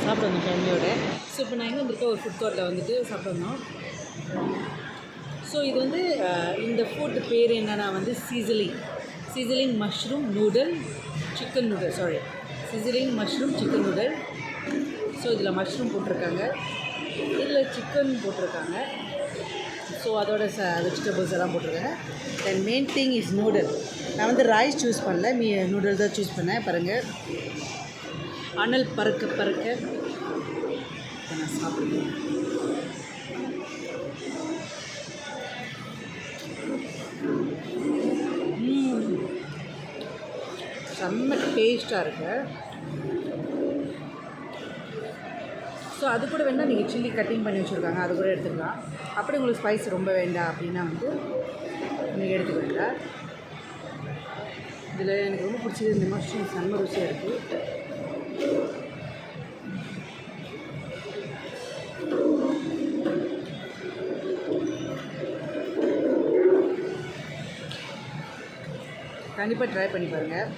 சாப்பிட்டு வந்தோம் ஃபேமிலியோட. ஸோ இப்போ நான் எங்கே வந்திருக்கேன், ஒரு ஃபுட் கோர்ட்டில் வந்துட்டு சாப்பிட்டு வந்தோம். ஸோ இது வந்து இந்த ஃபுட் பேர் என்னென்னா வந்து sizzling mushroom noodle chicken noodle sizzling mushroom chicken noodle. So இதில் மஷ்ரூம் போட்டிருக்காங்க, இதில் சிக்கன் போட்டிருக்காங்க. ஸோ அதோட வெஜிடபிள்ஸ் எல்லாம் போட்டிருக்காங்க. Then main thing is noodle. நான் வந்து ரைஸ் சூஸ் பண்ணல, நூடுல் தான் சூஸ் பண்ணேன். பாருங்கள், அனல் பறக்க நான் சாப்பிடுவேன். செம்ம டேஸ்ட்டாக இருக்கு. ஸோ அது கூட வேணால் நீங்கள் சில்லி கட்டிங் பண்ணி வச்சுருக்காங்க, அது கூட எடுத்துக்கலாம். அப்படி உங்களுக்கு ஸ்பைஸ் ரொம்ப வேண்டாம் அப்படின்னா வந்து நீங்கள் எடுத்துக்க வேண்டாம். இதில் எனக்கு ரொம்ப பிடிச்சது இந்த மஷ்ரூம் செம்ம ருசியாக இருக்குது. கண்டிப்பாக ட்ரை பண்ணி பாருங்கள்.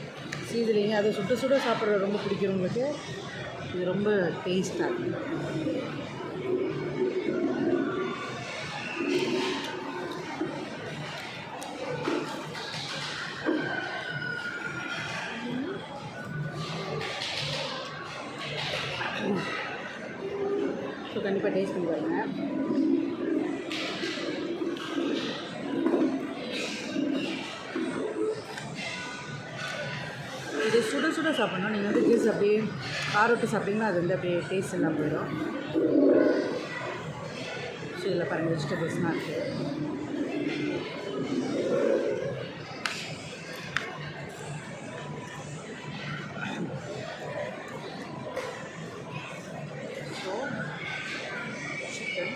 சீசலிங்க அதை சுட சாப்பிட்றது ரொம்ப பிடிக்கிறவங்களுக்கு இது ரொம்ப டேஸ்ட்டாக இருக்கும். ஸோ கண்டிப்பாக டேஸ்ட் பண்ணி பாருங்கள். இது சுட சாப்பிட்ணும். நீங்கள் வந்து ஜூஸ் அப்படியே காரோட்டு சாப்பிட்டிங்கன்னா அது வந்து அப்படியே டேஸ்ட் எல்லாம் போயிடும். ஸோ இதில் பாருங்கள் வெஜிடபிள்ஸ்லாம் இருக்குது. ஸோ சிக்கன்,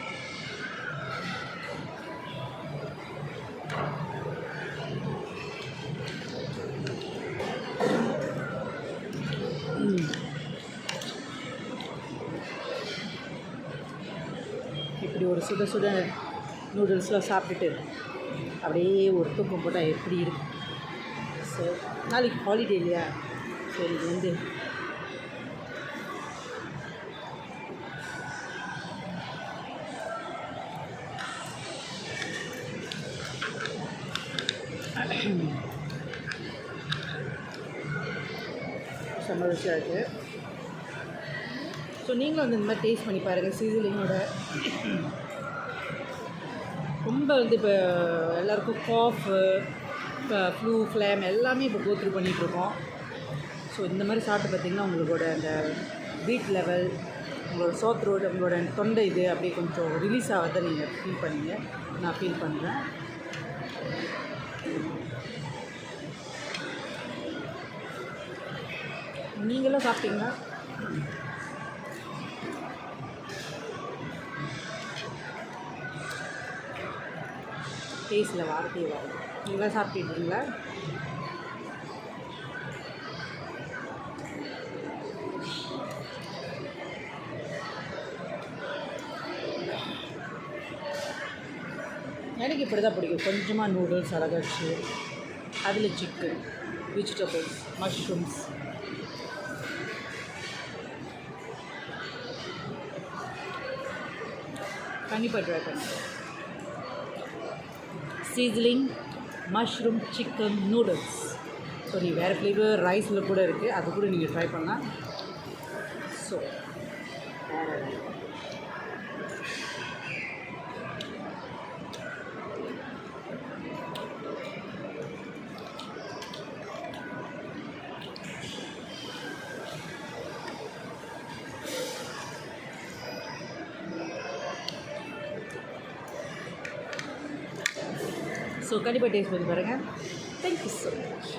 இப்படி ஒரு சுட நூடுல்ஸ்லாம் சாப்பிட்டுட்டு அப்படியே ஒரு தூக்கம் போட்டால் எப்படி இருக்கும். ஸோ நாளைக்கு ஹாலிடே இல்லையா, ஸோ இது வந்து செம்ம ருசியாக இருக்குது. ஸோ நீங்களும் வந்து இந்த மாதிரி டேஸ்ட் பண்ணி பாருங்கள். சீசலிங்கோட ரொம்ப வந்து இப்போ எல்லாேருக்கும் காஃபு, ஃப்ளூ, ஃப்ளேம் எல்லாமே இப்போ கோத்ரூ பண்ணிகிட்ருக்கோம். ஸோ இந்த மாதிரி சாப்பிட்டு பார்த்திங்கன்னா உங்களோட அந்த பீட் லெவல், உங்களோட சோத் ரோடு, உங்களோட தொண்டை இது அப்படியே கொஞ்சம் ரிலீஸ் ஆகிறத நீங்கள் ஃபீல் பண்ணீங்க. நான் ஃபீல் பண்ணுறேன். நீங்களும் சாப்பிட்டீங்கன்னா டேஸ்ட்டில் வார்த்தையே வரும். நீங்களாம் சாப்பிட்டுருக்கீங்களா? எனக்கு இப்படி தான் பிடிக்கும். கொஞ்சமாக நூடுல்ஸ் அழகாக வச்சு அதில் சிக்கன், வெஜிடபிள்ஸ், மஷ்ரூம்ஸ். கண்டிப்பாக ட்ரை பண்ணுங்கள். சீசலிங் மஷ்ரூம் சிக்கன் நூடுல்ஸ். ஸோ நீ வேறு ஃப்ளேவர் ரைஸில் கூட இருக்குது, அது கூட நீங்கள் ட்ரை பண்ணலாம். ஸோ கண்டிப்பாக டேஸ்ட் பண்ணி பாருங்கள். Thank you so much.